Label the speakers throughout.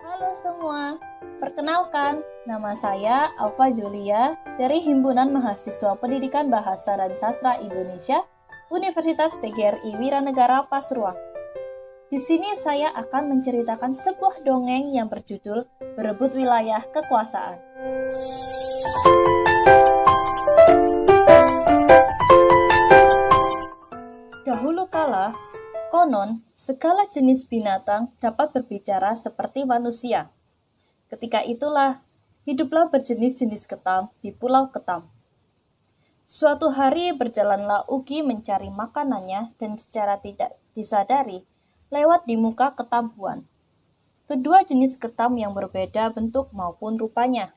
Speaker 1: Halo semua, perkenalkan, nama saya Alfa Julia dari Himpunan Mahasiswa Pendidikan Bahasa dan Sastra Indonesia, Universitas PGRI Wiranegara Pasuruan. Di sini saya akan menceritakan sebuah dongeng yang berjudul Berebut Wilayah Kekuasaan. Dahulu kala, konon segala jenis binatang dapat berbicara seperti manusia. Ketika itulah, hiduplah berjenis-jenis ketam di Pulau Ketam. Suatu hari berjalanlah Ugi mencari makanannya dan secara tidak disadari lewat di muka ketambuan. Kedua jenis ketam yang berbeda bentuk maupun rupanya.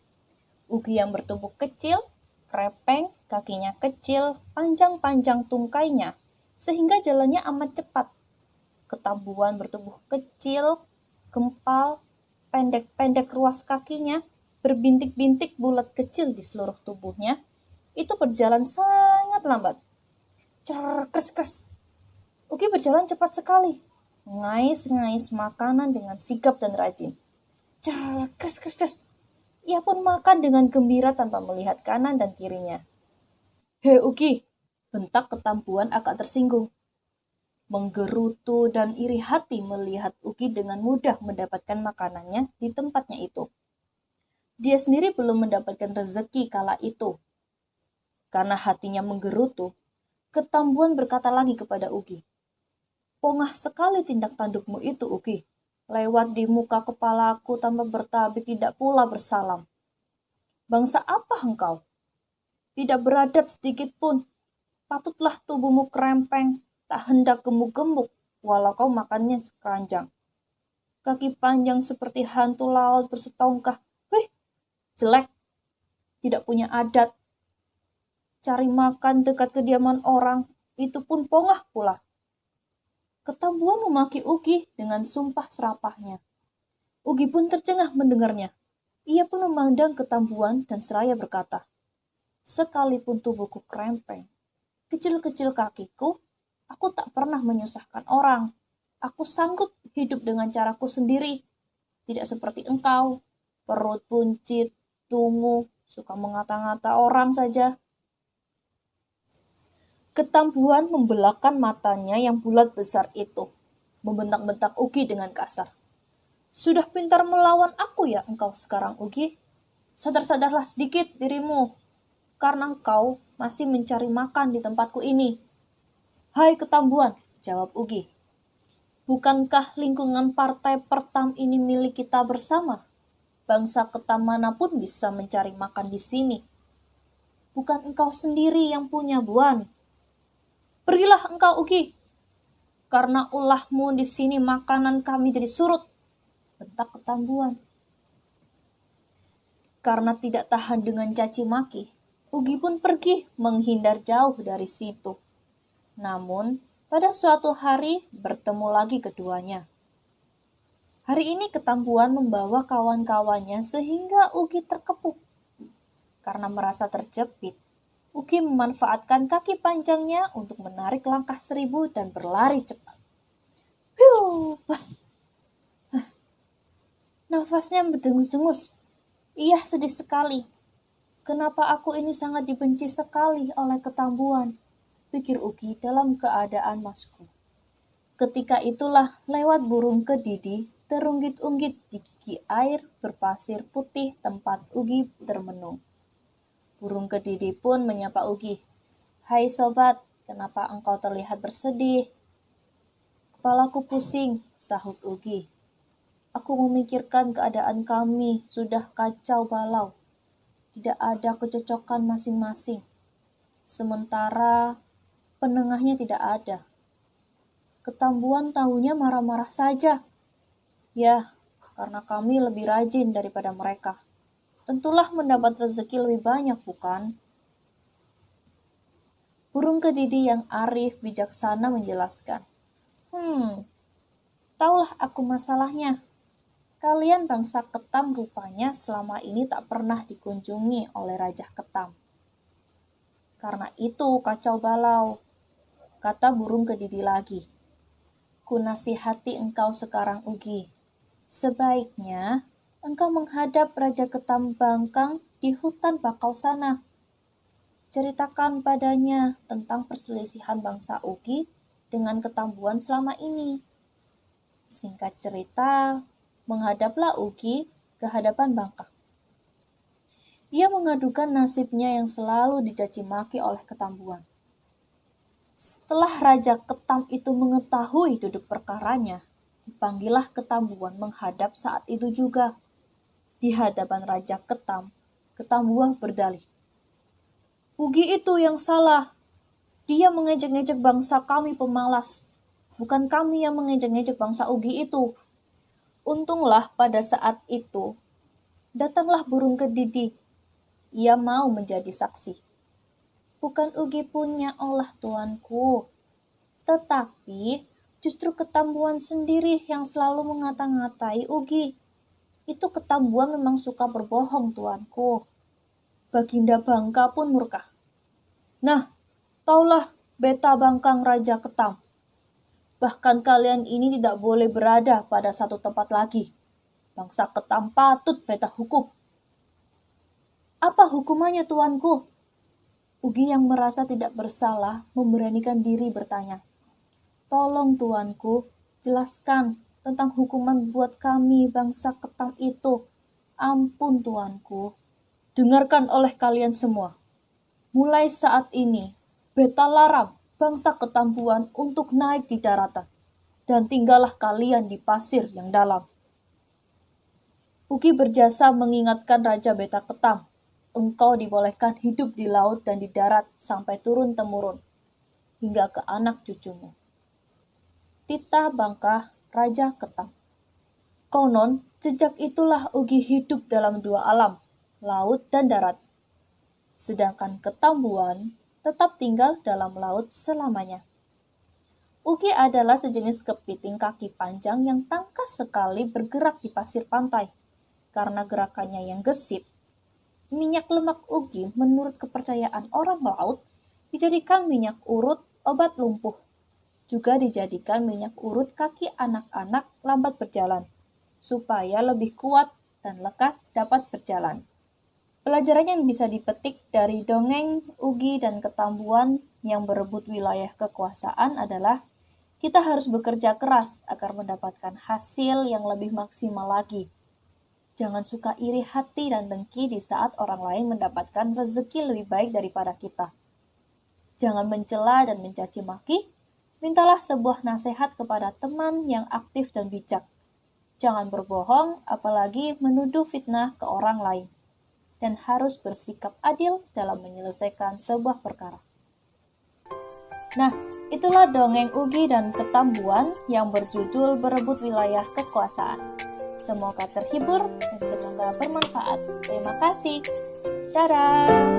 Speaker 1: Ugi yang bertubuh kecil, krepeng, kakinya kecil, panjang-panjang tungkainya, sehingga jalannya amat cepat. Ketambuan bertubuh kecil, gempal, pendek-pendek ruas kakinya, berbintik-bintik bulat kecil di seluruh tubuhnya, itu berjalan sangat lambat. Kres-kres. Ugi berjalan cepat sekali, mengais-ngais makanan dengan sigap dan rajin. Kres-kres. Ia pun makan dengan gembira tanpa melihat kanan dan kirinya. "Hei Ugi," bentak ketambuan agak tersinggung. Menggerutu dan iri hati melihat Ugi dengan mudah mendapatkan makanannya di tempatnya itu. Dia sendiri belum mendapatkan rezeki kala itu. Karena hatinya menggerutu, ketambuan berkata lagi kepada Ugi, "Pongah sekali tindak tandukmu itu, Ugi. Lewat di muka kepalaku tanpa bertabik, tidak pula bersalam. Bangsa apa engkau? Tidak beradat sedikit pun. Patutlah tubuhmu kerempeng, tak hendak gemuk-gemuk, walau kau makannya sekeranjang. Kaki panjang seperti hantu laut bersetongkah. Wih, jelek. Tidak punya adat. Cari makan dekat kediaman orang, itu pun pongah pula." Ketambuan memaki Ugi dengan sumpah serapahnya. Ugi pun tercengah mendengarnya. Ia pun memandang ketambuan dan seraya berkata, "Sekalipun tubuhku kerempeng, kecil-kecil kakiku, aku tak pernah menyusahkan orang. Aku sanggup hidup dengan caraku sendiri. Tidak seperti engkau, perut buncit, tungu, suka mengata-ngata orang saja." Ketambuan membelakkan matanya yang bulat besar itu, membentak-bentak Ugi dengan kasar. "Sudah pintar melawan aku ya engkau sekarang, Ugi? Sadar-sadarlah sedikit dirimu, karena engkau masih mencari makan di tempatku ini." "Hai Ketambuan," jawab Ugi. "Bukankah lingkungan partai Pertam ini milik kita bersama? Bangsa ketam manapun bisa mencari makan di sini. Bukan engkau sendiri yang punya, Buan. Pergilah engkau, Ugi. Karena ulahmu di sini makanan kami jadi surut," bentak Ketambuan. Karena tidak tahan dengan caci maki, Ugi pun pergi menghindar jauh dari situ. Namun, pada suatu hari bertemu lagi keduanya. Hari ini Ketambuan membawa kawan-kawannya sehingga Ugi terkepuk. Karena merasa terjepit, Ugi memanfaatkan kaki panjangnya untuk menarik langkah 1000 dan berlari cepat. Hiu! Nafasnya berdengus-dengus. Ia sedih sekali. "Kenapa aku ini sangat dibenci sekali oleh Ketambuan?" pikir Ugi dalam keadaan masku. Ketika itulah lewat burung kedidi terunggit-unggit di gigi air berpasir putih tempat Ugi termenung. Burung kedidi pun menyapa Ugi. "Hai sobat, kenapa engkau terlihat bersedih?" "Kepalaku pusing," sahut Ugi. "Aku memikirkan keadaan kami sudah kacau balau. Tidak ada kecocokan masing-masing. Sementara penengahnya tidak ada. Ketambuan tahunya marah-marah saja. Ya, karena kami lebih rajin daripada mereka. Tentulah mendapat rezeki lebih banyak, bukan?" Burung kedidi yang arif bijaksana menjelaskan. Taulah aku masalahnya. Kalian bangsa ketam rupanya selama ini tak pernah dikunjungi oleh Raja Ketam. Karena itu kacau balau," kata burung kedidi lagi. ku nasihati engkau sekarang, Ugi. Sebaiknya engkau menghadap Raja Ketam Bangkang di hutan bakau sana. Ceritakan padanya tentang perselisihan bangsa Ugi dengan Ketambuan selama ini. Singkat cerita, menghadaplah Ugi ke hadapan Bangkang. Ia mengadukan nasibnya yang selalu dicaci maki oleh Ketambuan. Setelah Raja Ketam itu mengetahui duduk perkaranya, dipanggillah Ketambuan menghadap saat itu juga. Di hadapan Raja Ketam, Ketambuan berdalih, Ugi itu yang salah. Dia mengejek-ngejek bangsa kami pemalas. Bukan kami yang mengejek-ngejek bangsa Ugi itu. Untunglah pada saat itu, datanglah burung kedidi. Ia mau menjadi saksi. Bukan Ugi punya olah tuanku. Tetapi justru Ketambuan sendiri yang selalu mengata-ngatai Ugi. Itu Ketambuan memang suka berbohong, tuanku. Baginda Bangka pun murka. Nah, taulah beta Bangkang Raja Ketam. Bahkan kalian ini tidak boleh berada pada satu tempat lagi. Bangsa Ketam patut beta hukum. Apa hukumannya, tuanku? Ugi yang merasa tidak bersalah memberanikan diri bertanya. Tolong tuanku, jelaskan tentang hukuman buat kami bangsa Ketam itu. Ampun tuanku. Dengarkan oleh kalian semua. Mulai saat ini, beta larang bangsa Ketambuan untuk naik di daratan. Dan tinggallah kalian di pasir yang dalam. Ugi berjasa mengingatkan Raja Beta Ketam. Engkau dibolehkan hidup di laut dan di darat sampai turun-temurun. Hingga ke anak cucumu. Tita Bangka Raja Ketam. Konon, sejak itulah Ugi hidup dalam dua alam, laut dan darat. Sedangkan Ketambuan tetap tinggal dalam laut selamanya. Ugi adalah sejenis kepiting kaki panjang yang tangkas sekali bergerak di pasir pantai. Karena gerakannya yang gesit, minyak lemak Ugi menurut kepercayaan orang laut dijadikan minyak urut obat lumpuh. Juga dijadikan minyak urut kaki anak-anak lambat berjalan, supaya lebih kuat dan lekas dapat berjalan. Pelajaran yang bisa dipetik dari dongeng Ugi dan Ketambuan yang berebut wilayah kekuasaan adalah kita harus bekerja keras agar mendapatkan hasil yang lebih maksimal lagi. Jangan suka iri hati dan dengki di saat orang lain mendapatkan rezeki lebih baik daripada kita. Jangan mencela dan mencaci maki. Mintalah sebuah nasihat kepada teman yang aktif dan bijak. Jangan berbohong, apalagi menuduh fitnah ke orang lain. Dan harus bersikap adil dalam menyelesaikan sebuah perkara. Nah, itulah dongeng Ugi dan Ketambuan yang berjudul Berebut Wilayah Kekuasaan. Semoga terhibur dan semoga bermanfaat. Terima kasih. Dadah!